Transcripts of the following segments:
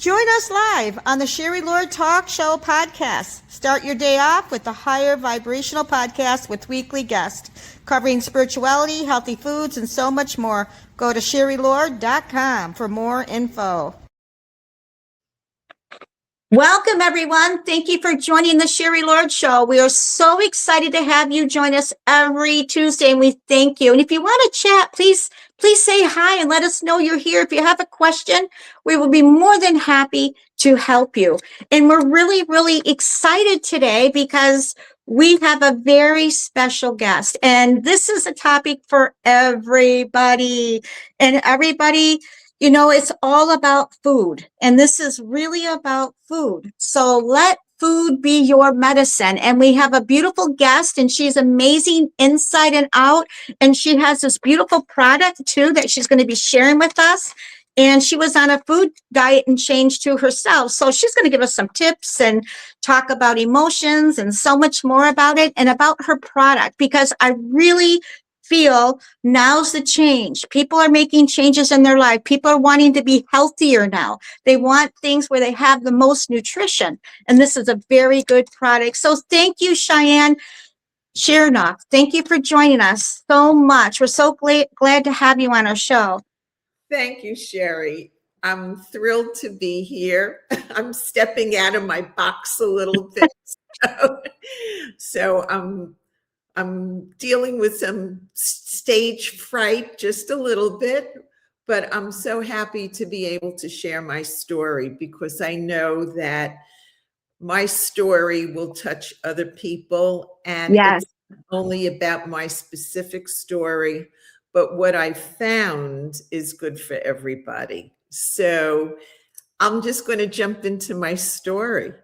Join us live on the Sherry Lord Talk Show podcast. Start your day off with the Higher Vibrational Podcast with weekly guests covering spirituality, healthy foods, and so much more. Go to sherrylord.com for more info. Welcome, everyone. Thank you for joining the Sherry Lord Show. We are so excited to have you join us every Tuesday, and we thank you. And if you want to chat, please say hi and let us know you're here. If you have a question, we will be more than happy to help you. And we're really, really excited today because we have a very special guest. And this is a topic for everybody. And everybody, you know, it's all about food, and this is really about food. So let food be your medicine. And we have a beautiful guest, and she's amazing inside and out. And she has this beautiful product too that she's going to be sharing with us. And she was on a food diet and changed to herself. So she's going to give us some tips and talk about emotions and so much more about it and about her product, because I really feel now's the change. People are making changes in their life. People are wanting to be healthier now. They want things where they have the most nutrition. And this is a very good product. So thank you, Cheyenne Chernov. Thank you for joining us so much. We're so glad to have you on our show. Thank you, Sherry. I'm thrilled to be here. I'm stepping out of my box a little bit. So I'm dealing with some stage fright, just a little bit, but I'm so happy to be able to share my story, because I know that my story will touch other people, and Yes. it's not only about my specific story, but what I found is good for everybody. So I'm just going to jump into my story.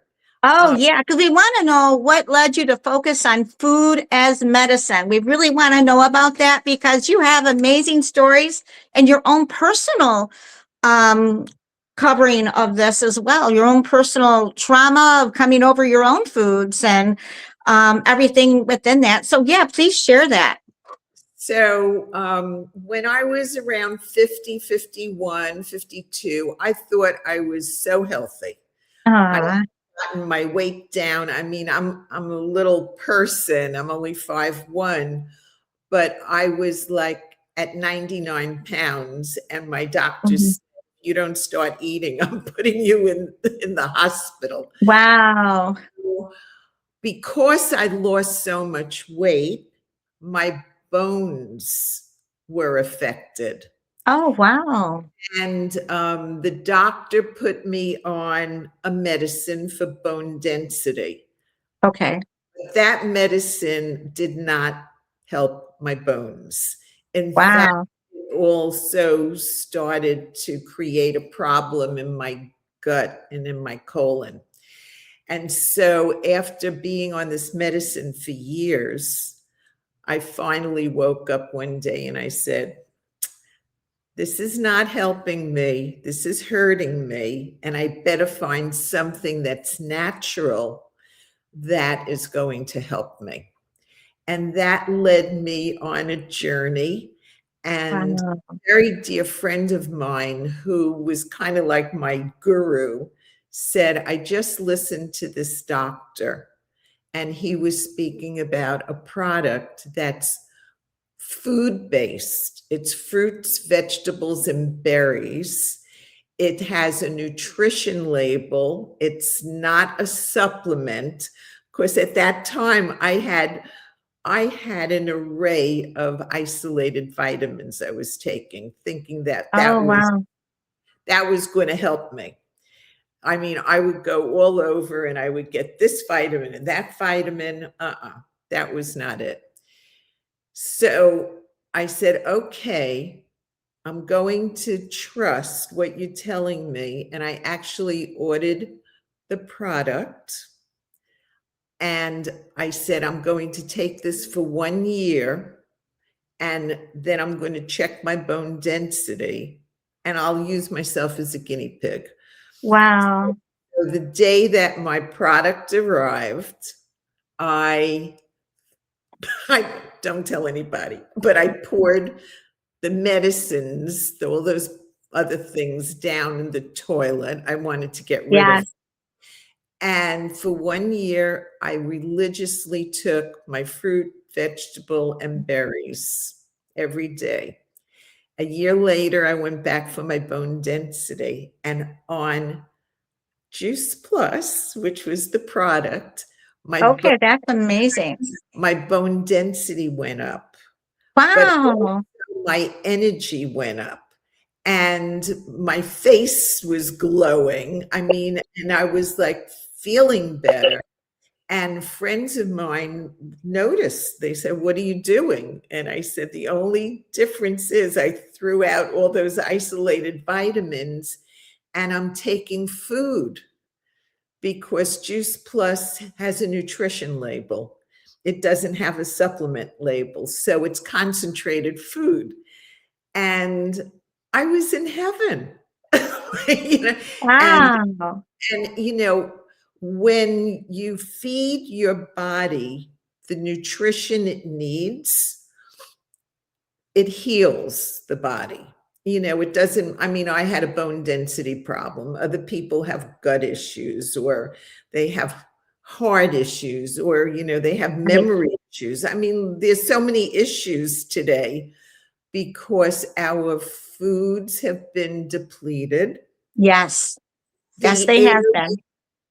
Oh, yeah, because we want to know what led you to focus on food as medicine. We really want to know about that, because you have amazing stories and your own personal covering of this as well, your own personal trauma of coming over your own foods and everything within that. So, yeah, please share that. So when I was around 50, 51, 52, I thought I was so healthy. I gotten my weight down. I mean, I'm a little person. I'm only 5'1", but I was like at 99 pounds, and my doctor said, "You don't start eating, I'm putting you in the hospital." Wow. Because I lost so much weight, my bones were affected. Oh, wow. And the doctor put me on a medicine for bone density. Okay. That medicine did not help my bones. In fact, Wow. it also started to create a problem in my gut and in my colon. And so after being on this medicine for years, I finally woke up one day and I said, "This is not helping me. This is hurting me. And I better find something that's natural that is going to help me." And that led me on a journey. And Wow. a very dear friend of mine, who was kind of like my guru, said, "I just listened to this doctor, and he was speaking about a product that's food-based. It's fruits, vegetables, and berries. It has a nutrition label. It's not a supplement." Because at that time, I had an array of isolated vitamins I was taking, thinking that Oh, wow. was going to help me. I mean, I would go all over and I would get this vitamin and that vitamin. That was not it. So I said, "Okay, I'm going to trust what you're telling me." And I actually ordered the product. And I said, "I'm going to take this for 1 year, and then I'm going to check my bone density, and I'll use myself as a guinea pig." Wow. So the day that my product arrived, I don't tell anybody, but I poured the medicines, all those other things down in the toilet. I wanted to get rid of. Yes. And for 1 year, I religiously took my fruit, vegetable, and berries every day. A year later, I went back for my bone density. And on Juice Plus, which was the product, Okay, that's amazing. my bone density went up, but Wow. my energy went up and my face was glowing. I mean, and I was like feeling better. And friends of mine noticed. They said, "What are you doing?" And I said, "The only difference is I threw out all those isolated vitamins and I'm taking food because Juice Plus has a nutrition label. It doesn't have a supplement label. So it's concentrated food." And I was in heaven. you know, and Wow. when you feed your body the nutrition it needs, it heals the body. It doesn't, I mean, I had a bone density problem. Other people have gut issues, or they have heart issues, or, they have Right. memory issues. I mean, there's so many issues today because our foods have been depleted. Yes. Yes, The they air, have been.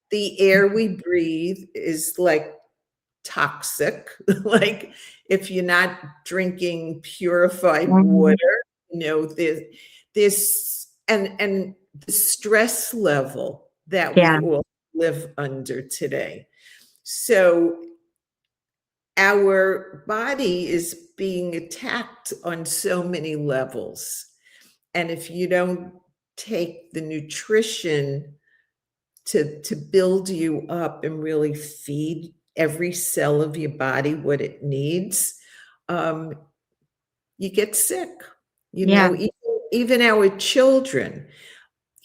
the air we breathe is like toxic. Like if you're not drinking purified Mhm. water, there's this and the stress level that we Yeah. all live under today. So our body is being attacked on so many levels. And if you don't take the nutrition to build you up and really feed every cell of your body what it needs, um, you get sick. Yeah. Even our children.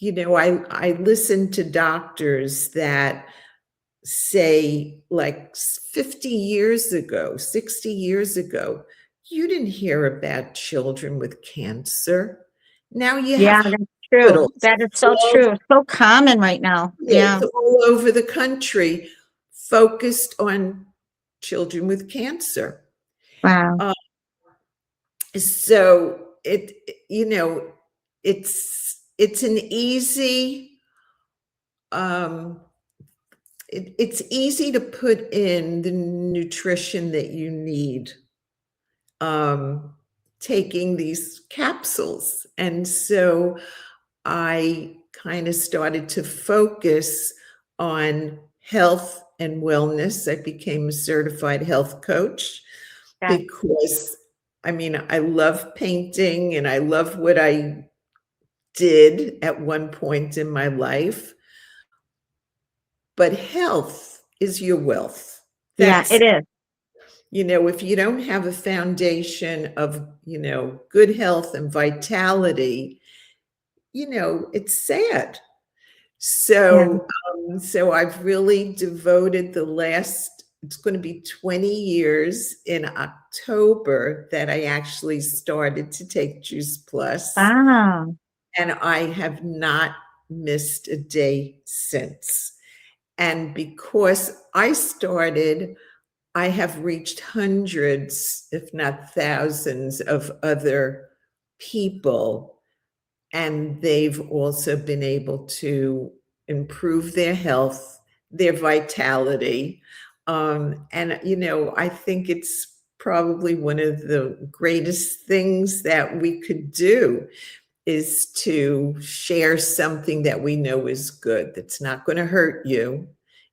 I listen to doctors that say, like 50 years ago, 60 years ago, you didn't hear about children with cancer. Now you Yeah, have that's true. hospitals That is so true. So common right now. Yeah. all over the country focused on children with cancer. Wow. Uh, so it's an easy um, it's easy to put in the nutrition that you need, um, taking these capsules. And so I kind of started to focus on health and wellness. I became a certified health coach Yeah. because, I mean, I love painting and I love what I did at one point in my life. But health is your wealth. Yeah, That's, it is. if you don't have a foundation of, good health and vitality, it's sad. Yeah. So I've really devoted the last, it's going to be 20 years in October that I actually started to take Juice Plus, Wow. and I have not missed a day since. And because I started, I have reached hundreds, if not thousands, of other people, and they've also been able to improve their health, their vitality. And, I think it's probably one of the greatest things that we could do is to share something that we know is good, that's not going to hurt you.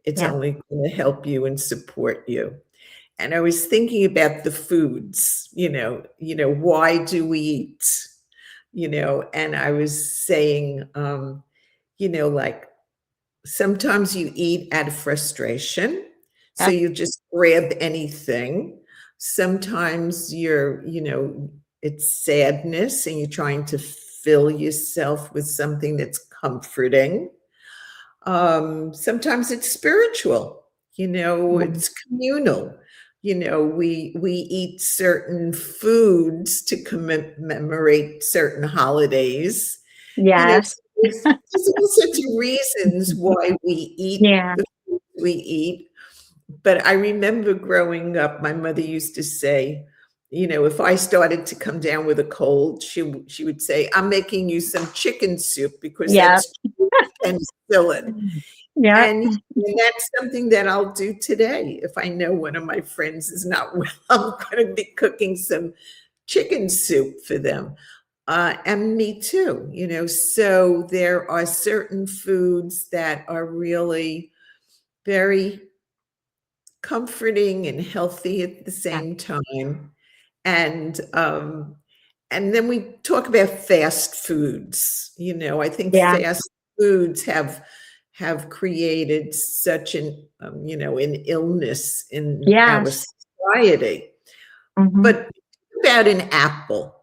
It's Yeah. only going to help you and support you. And I was thinking about the foods, why do we eat? And I was saying, like sometimes you eat out of frustration. So That's, you just grab anything. Sometimes it's sadness and you're trying to fill yourself with something that's comforting. Sometimes it's spiritual, yeah. it's communal. We eat certain foods to commemorate certain holidays. You know, Yes. there's all sorts of reasons why we eat Yeah. the food we eat. But I remember growing up, my mother used to say, you know, if I started to come down with a cold, she would say, "I'm making you some chicken soup because Yeah. that's penicillin." Yeah. And that's something that I'll do today. If I know one of my friends is not well, I'm going to be cooking some chicken soup for them. And me too, you know. So there are certain foods that are really very comforting and healthy at the Yeah. same time. And and then we talk about fast foods. You know, I think Yeah. fast foods have created such an you know, an illness in our Yes. society. Hmm. But about an apple.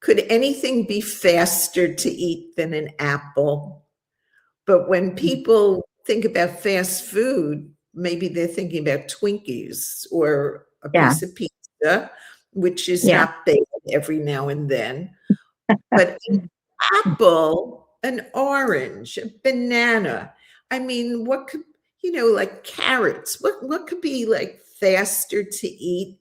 Could anything be faster to eat than an apple? But when people think about fast food, maybe they're thinking about Twinkies or a Yeah. piece of pizza, which is Yeah. not bad every now and then. But an apple, an orange, a banana. I mean, what could, you know, like carrots, what could be like faster to eat?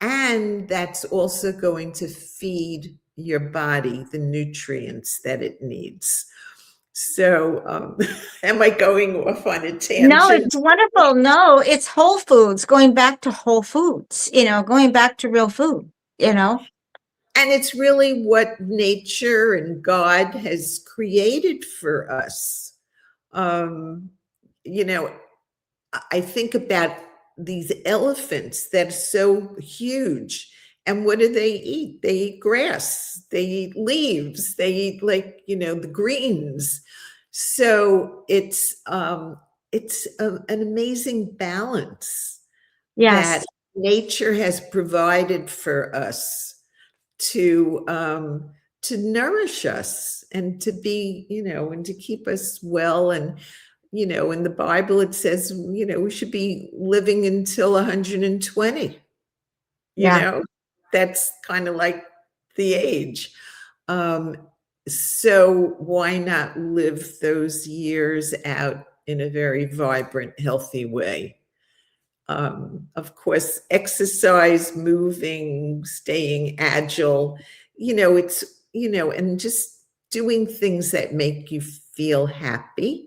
And that's also going to feed your body the nutrients that it needs. So, am I going off on a No, tangent? it's wonderful. No, it's whole foods, going back to whole foods, going back to real food, you know? And it's really what nature and God has created for us. Um, you know, I think about these elephants that are so huge. And what do they eat? They eat grass, they eat leaves, they eat, like, you know, the greens. So it's an amazing balance that Yes. nature has provided for us to nourish us and to be, you know, and to keep us well. And you know, in the Bible, it says, you know, we should be living until 120, you Yeah. know, that's kind of like the age. Um, so why not live those years out in a very vibrant, healthy way? Of course, exercise, moving, staying agile, you know, it's, you know, and just doing things that make you feel happy,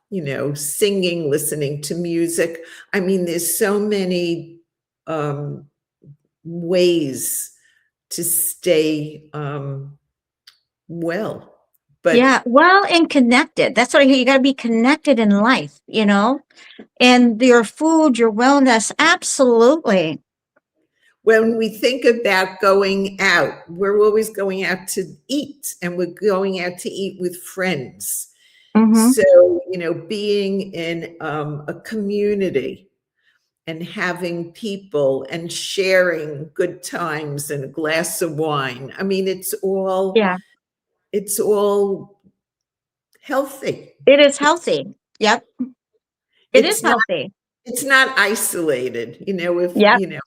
you know, singing, listening to music. I mean, there's so many um, ways to stay well. But Yeah. Well, and connected. That's what I hear. You got to be connected in life. And your food, your wellness. Absolutely. when we think about going out, we're always going out to eat and we're going out to eat with friends. Hmm. So, you know, being in a community and having people and sharing good times and a glass of wine. I mean, Yeah. it's all healthy. It is healthy. Yep. It is It's not healthy. it's not isolated. You know, if Yep. you know,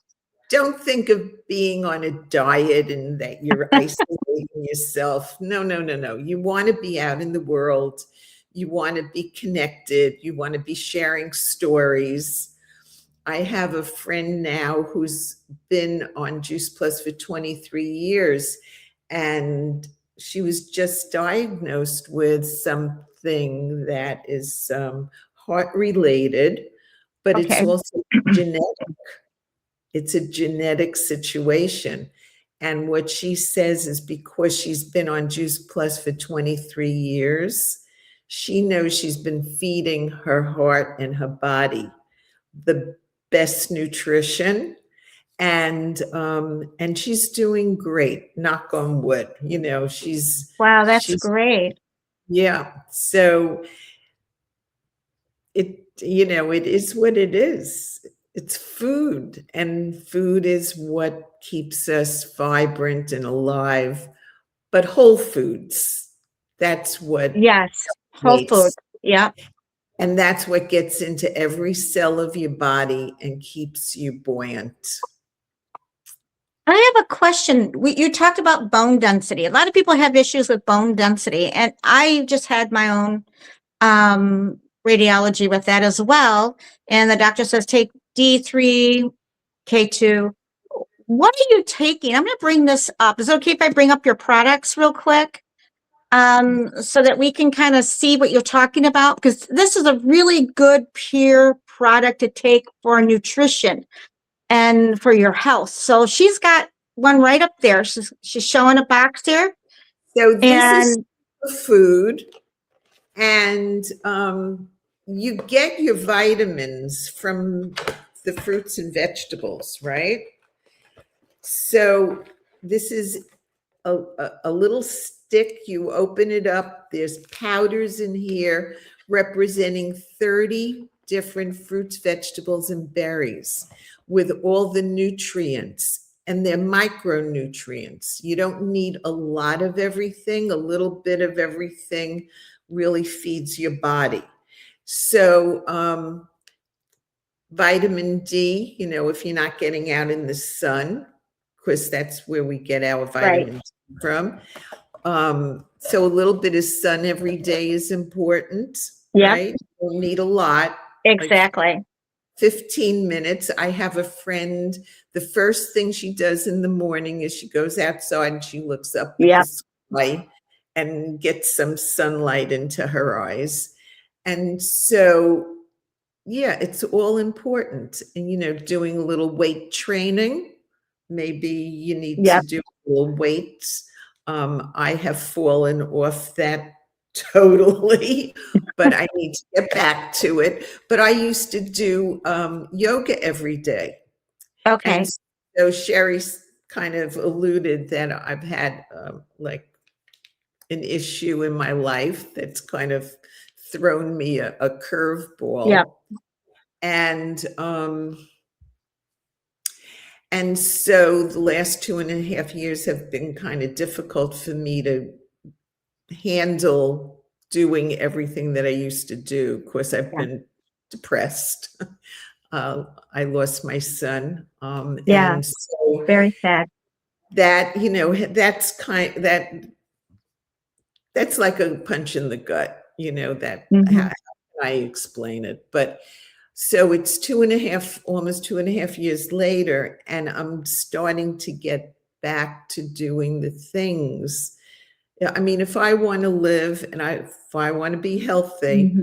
don't think of being on a diet and that you're isolating yourself. No, no, no, no. You want to be out in the world. You want to be connected. You want to be sharing stories. I have a friend now who's been on Juice Plus for 23 years, and she was just diagnosed with something that is heart related, but it's Okay. also genetic. It's a genetic situation. And what she says is because she's been on Juice Plus for 23 years, she knows she's been feeding her heart and her body the best nutrition, and she's doing great, knock on wood. You know, Wow, that's she's great. yeah. So it, you know, it is what it is. It's food, and food is what keeps us vibrant and alive. But whole foods, that's what Yes. Whole food. makes, Yep. and that's what gets into every cell of your body and keeps you buoyant. I have a question. You talked about bone density. A lot of people have issues with bone density, and I just had my own radiology with that as well. And the doctor says take D3, K2. What are you taking? I'm going to bring this up. Is it okay if I bring up your products real quick? So that we can kind of see what you're talking about? Because this is a really good peer product to take for nutrition and for your health. So she's got one right up there. She's showing a box here. So this is And food, and you get your vitamins from the fruits and vegetables, right? So this is a little stick. You open it up. There's powders in here representing 30 different fruits, vegetables, and berries with all the nutrients, and they're micronutrients. You don't need a lot of everything. A little bit of everything really feeds your body. So vitamin D, if you're not getting out in the sun, because that's where we get our vitamins from. So a little bit of sun every day is important, right? You don't need a lot. exactly. Like 15 minutes. I have a friend, the first thing she does in the morning is she goes outside and she looks up at the sky and gets some sunlight into her eyes. And so, yeah, it's all important. And, doing a little weight training. Maybe you need to do a little weights. I have fallen off that totally, but I need to get back to it. But I used to do yoga every day. Okay. And so Sherry's kind of alluded that I've had like an issue in my life that's kind of thrown me a curveball. Yeah. And so the last 2.5 years have been kind of difficult for me to handle doing everything that I used to do. Of course, I've been depressed. I lost my son. And so very sad. that, that's like a punch in the gut, how can I explain it? But so it's 2.5, almost 2.5 years later, and I'm starting to get back to doing the things. I mean, if I want to live and if I want to be healthy,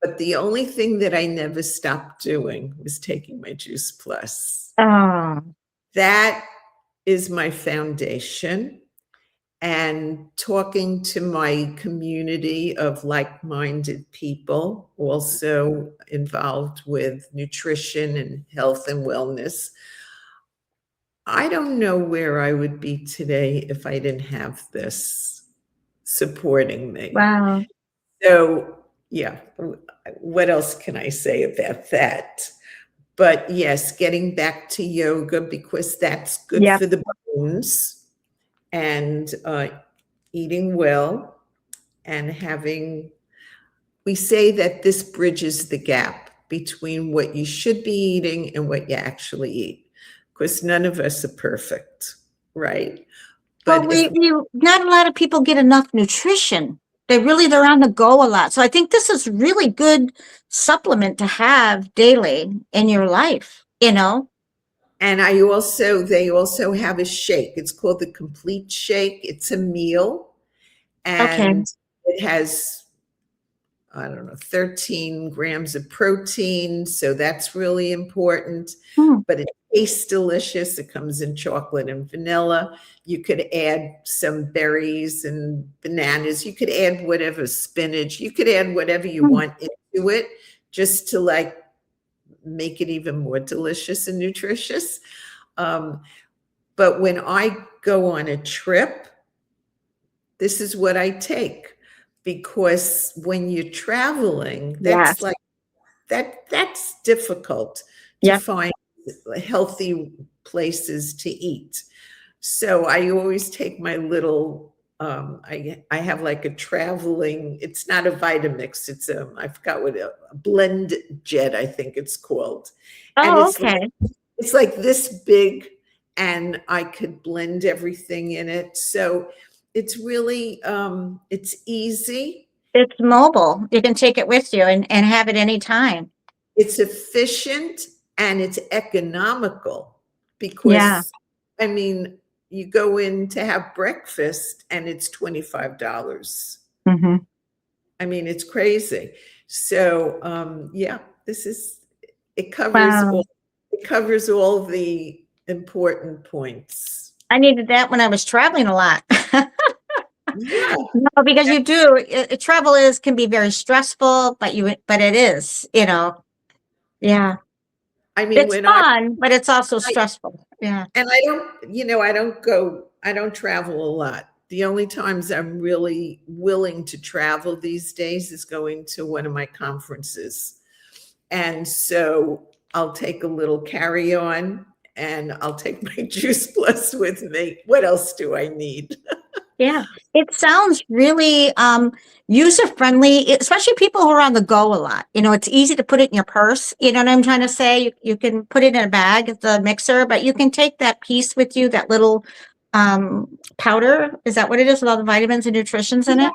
but the only thing that I never stopped doing was taking my Juice Plus. Oh, That is my foundation. And talking to my community of like-minded people, also involved with nutrition and health and wellness, I don't know where I would be today if I didn't have this supporting me. wow. So, yeah, what else can I say about that? But yes, getting back to yoga, because that's good for the bones, and eating well, and we say that this bridges the gap between what you should be eating and what you actually eat, because none of us are perfect, right? But not a lot of people get enough nutrition. They're on the go a lot. So I think this is really good supplement to have daily in your life, And they also have a shake. It's called the Complete Shake. It's a meal, and it has, I don't know, 13 grams of protein. So that's really important. But it tastes delicious. It comes in chocolate and vanilla. You could add some berries and bananas. You could add whatever, spinach. You could add whatever you want into it, just to make it even more delicious and nutritious. But when I go on a trip, this is what I take. Because when you're traveling, that's that's difficult to find healthy places to eat. So I always take my little, I have like a traveling, it's not a Vitamix, it's I forgot what, a blend jet, I think it's called. And it's like this big, and I could blend everything in it. So it's really, it's easy. It's mobile. You can take it with you and have it anytime. It's efficient and it's economical Yeah. because, I mean, you go in to have breakfast and it's $25. Mm-hmm. I mean, it's crazy. So, yeah, it covers Wow. it covers all the important points. I needed that when I was traveling a lot. Yeah. No, because you do. Travel can be very stressful, but it is, yeah. I mean, It's when fun, but it's also stressful. Yeah. and I don't travel a lot. The only times I'm really willing to travel these days is going to one of my conferences. And so I'll take a little carry-on and I'll take my Juice Plus with me. What else do I need? Yeah. It sounds really user friendly, especially people who are on the go a lot. It's easy to put it in your purse. You know what I'm trying to say? You can put it in a bag at the mixer, but you can take that piece with you, that little powder. Is that what it is with all the vitamins and nutritions in it?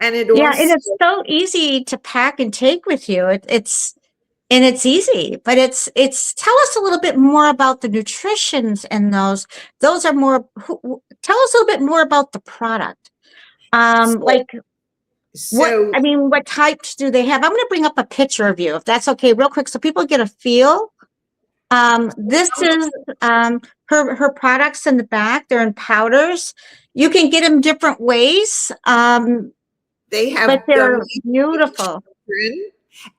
And it Yeah, and also, it's so easy to pack and take with you. It's easy, but it's tell us a little bit more about the nutritions in those. Those are more, tell us a little bit more about the product. Like so what types do they have? I'm going to bring up a picture of you, if that's okay, real quick, so people get a feel. This is her products in the back. They're in powders. You can get them different ways. they But have they're gummy beautiful. children.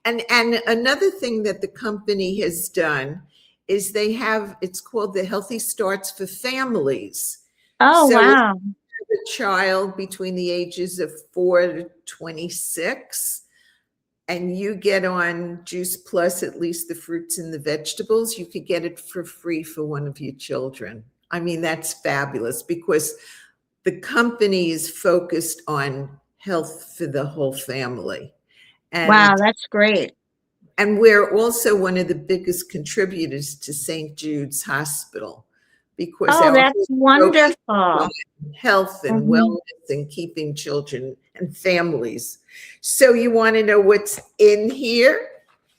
And another thing that the company has done is it's called the Healthy Starts for Families. Oh, So wow. a child between the ages of 4 to 26 and you get on Juice Plus, at least the fruits and the vegetables, you could get it for free for one of your children. I mean, that's fabulous because the company is focused on health for the whole family. Wow, And that's great. we're also one of the biggest contributors to St. Jude's Hospital because Oh, our that's whole focus is on wonderful. health and Mhm. wellness and keeping children and families. So you want to know what's in here?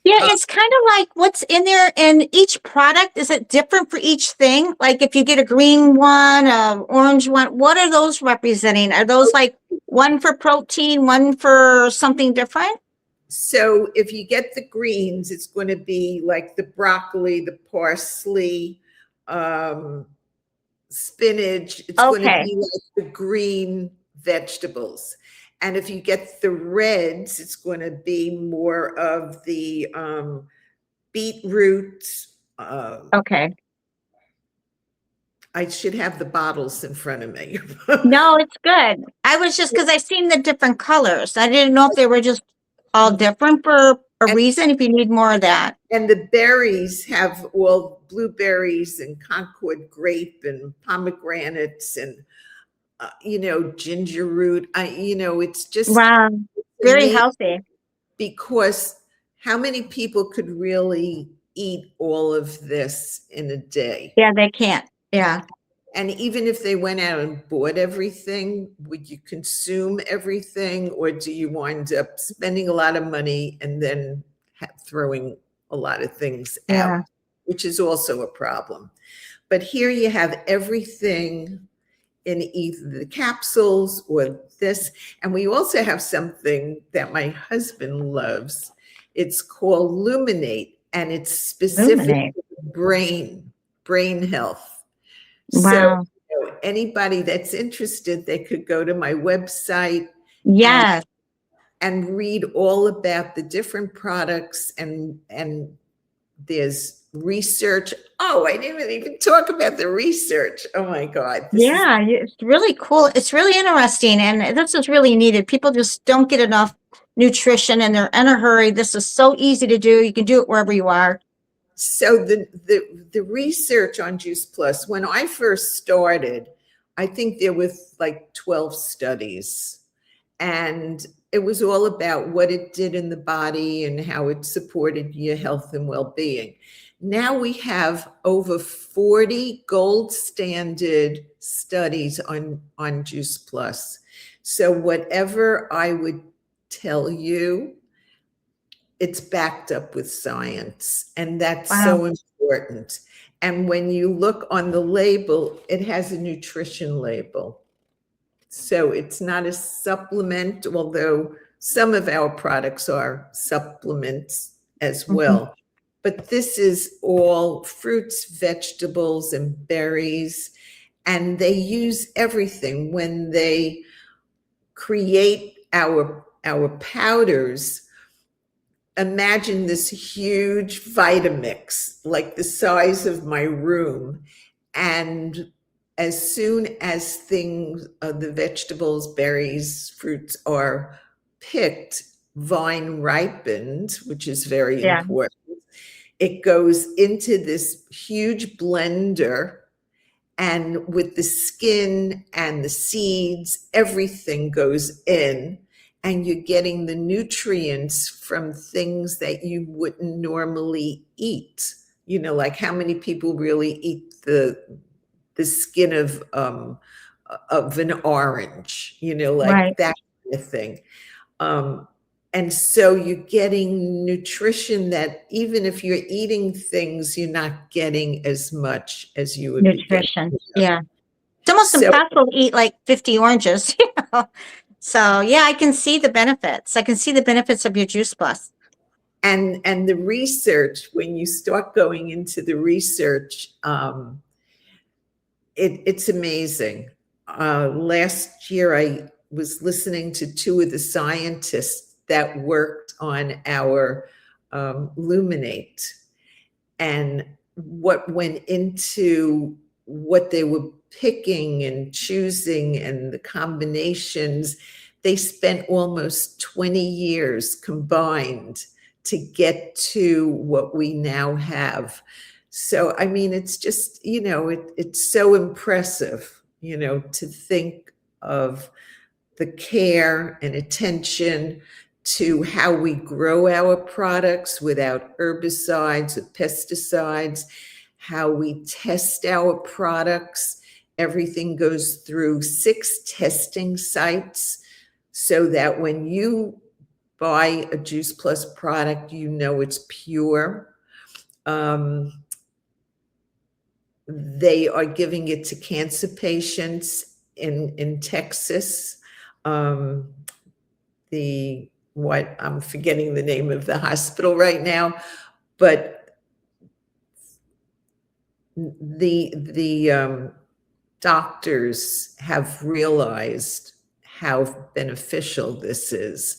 Yeah, it's kind of like what's in there, and each product, is it different for each thing? Like if you get a green one, a orange one, what are those representing? Are those like one for protein, one for something different? So if you get the greens, it's going to be like the broccoli, the parsley, spinach. It's going to Okay. be like the green vegetables. And if you get the reds, it's going to be more of the beetroot. Okay. I should have the bottles in front of me. No, it's good. I was just because I've seen the different colors. I didn't know if they were just all different for a And reason, if you need more of that. And the berries have all blueberries and Concord grape and pomegranates and ginger root. It's just Wow. Very amazing healthy. because how many people could really eat all of this in a day? Yeah, they can't. Yeah. And even if they went out and bought everything, would you consume everything, or do you wind up spending a lot of money and then throwing a lot of things Yeah. out, which is also a problem? But here you have everything in either the capsules or this. And we also have something that my husband loves. It's called Luminate, and it's specific Illuminate. to brain health. So Wow. anybody that's interested, they could go to my website Yes. and read all about the different products and there's research. Oh, I didn't even talk about the research. Oh my God. Yeah, it's really cool. It's really interesting, and this is really needed. People just don't get enough nutrition, and they're in a hurry. This is so easy to do. You can do it wherever you are. So the research on Juice Plus, when I first started, I think there was like 12 studies. And it was all about what it did in the body and how it supported your health and well-being. Now we have over 40 gold standard studies on Juice Plus. So whatever I would tell you, it's backed up with science, and that's Wow. so important. And when you look on the label, it has a nutrition label. So it's not a supplement, although some of our products are supplements as well. But this is all fruits, vegetables, and berries. And they use everything when they create our powders. Imagine this huge Vitamix, like the size of my room. And as soon as things, the vegetables, berries, fruits are picked, vine ripened, which is very Yeah. important, it goes into this huge blender, and with the skin and the seeds, everything goes in, and you're getting the nutrients from things that you wouldn't normally eat. You know, like how many people really eat the skin of an orange, you know, like Right. that kind of thing. And so you're getting nutrition that even if you're eating things, you're not getting as much as you would be getting. Nutrition. Yeah. It's almost So, impossible to eat like 50 oranges, you know? So yeah, I can see the benefits. I can see the benefits of your Juice Plus. and the research, when you start going into the research, it's amazing. Last year, I was listening to two of the scientists that worked on our Luminate, and what went into what they were picking and choosing and the combinations. They spent almost 20 years combined to get to what we now have. So, I mean, it's just, you know, it's so impressive, you know, to think of the care and attention to how we grow our products without herbicides or pesticides, how we test our products. Everything goes through 6 testing sites so that when you buy a Juice Plus product, you know it's pure. They are giving it to cancer patients in Texas. I'm forgetting the name of the hospital right now, but the doctors have realized how beneficial this is.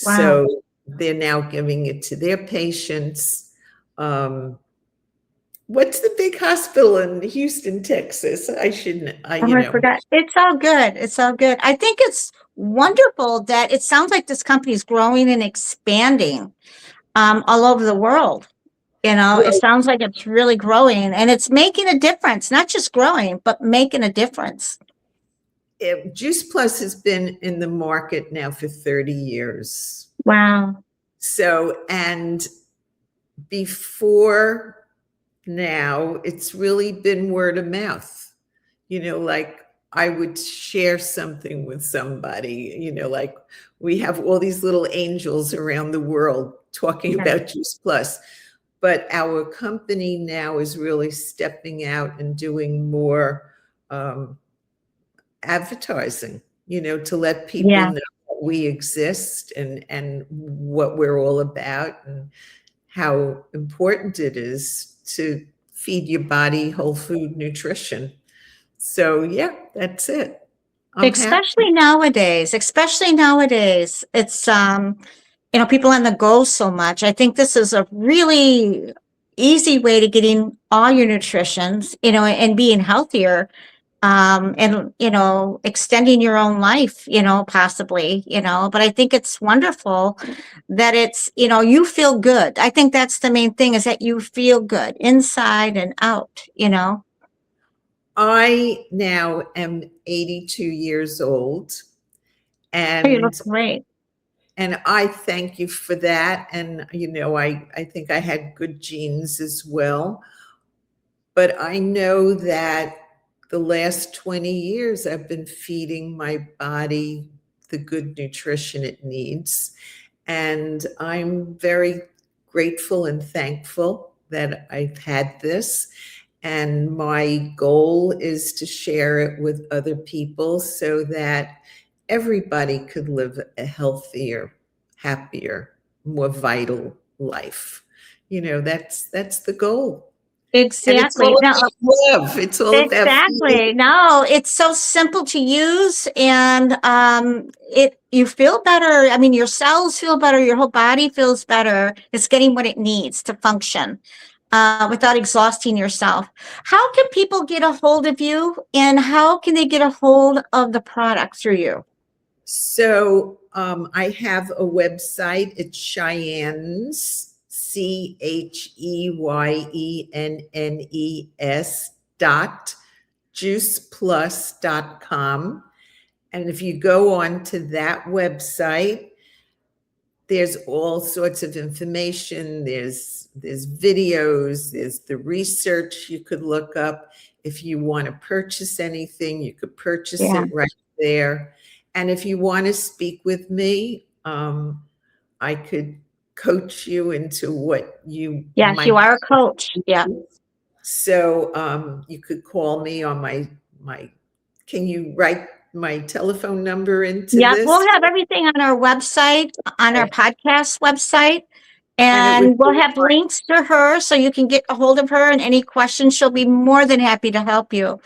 Wow. So they're now giving it to their patients. What's the big hospital in Houston, Texas? I forgot. It's all good. It's all good. I think it's wonderful that it sounds like this company is growing and expanding all over the world. You know, it Well, sounds like it's really growing and it's making a difference, not just growing, but making a difference. Juice Plus has been in the market now for 30 years. Wow. So, and before now, it's really been word of mouth. You know, like I would share something with somebody, you know, like we have all these little angels around the world talking about Juice Plus. But our company now is really stepping out and doing more advertising, you know, to let people know that we exist and what we're all about and how important it is to feed your body whole food nutrition. So yeah, that's it. Especially nowadays, it's you know, people on the go so much. I think this is a really easy way to getting all your nutritions, you know, and being healthier, and you know, extending your own life, you know, possibly, you know. But I think it's wonderful that it's, you know, you feel good. I think that's the main thing, is that you feel good inside and out, you know. I now am 82 years old, Oh, you look and great. And I thank you for that. And, you know, I think I had good genes as well. But I know that the last 20 years, I've been feeding my body the good nutrition it needs. And I'm very grateful and thankful that I've had this. And my goal is to share it with other people so that everybody could live a healthier, happier, more vital life. You know, that's the goal. And it's Exactly. all No, about love. It's all about feeling. exactly. No, it's so simple to use, and you feel better. I mean, your cells feel better, your whole body feels better. It's getting what it needs to function without exhausting yourself. How can people get a hold of you, and how can they get a hold of the product through you? So I have a website. It's Cheyenne's, CHEYENNES.juiceplus.com. And if you go on to that website, there's all sorts of information. There's videos, there's the research you could look up. If you want to purchase anything, you could purchase it right there. And if you want to speak with me, I could coach you into what you Yes, might. you are a coach. Yeah. So you could call me on my, can you write my telephone number into Yeah, this? we'll have everything on our website, on our podcast website, And it and would we'll be have links to her so you can get a hold of her, and any questions, she'll be more than happy to help you.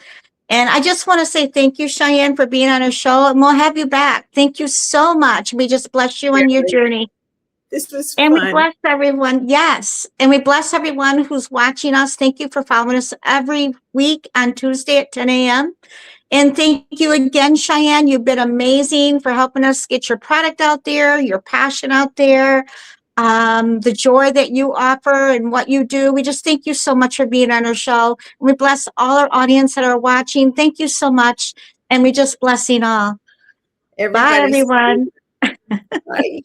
And I just want to say thank you, Cheyenne, for being on our show, and we'll have you back. Thank you so much. We just bless you on your journey. This was And we fun. bless everyone. Yes. And we bless everyone who's watching us. Thank you for following us every week on Tuesday at 10 a.m. And thank you again, Cheyenne. You've been amazing for helping us get your product out there, your passion out there, the joy that you offer and what you do. We just thank you so much for being on our show. We bless all our audience that are watching. Thank you so much. And we just blessing all. Bye, Everybody. everyone. Bye.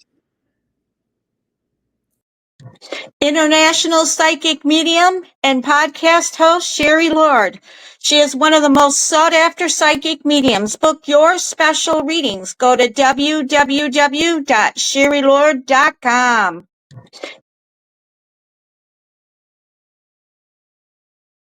International psychic medium and podcast host Sherry Lord. She is one of the most sought after psychic mediums. Book your special readings. Go to www.sherrylord.com.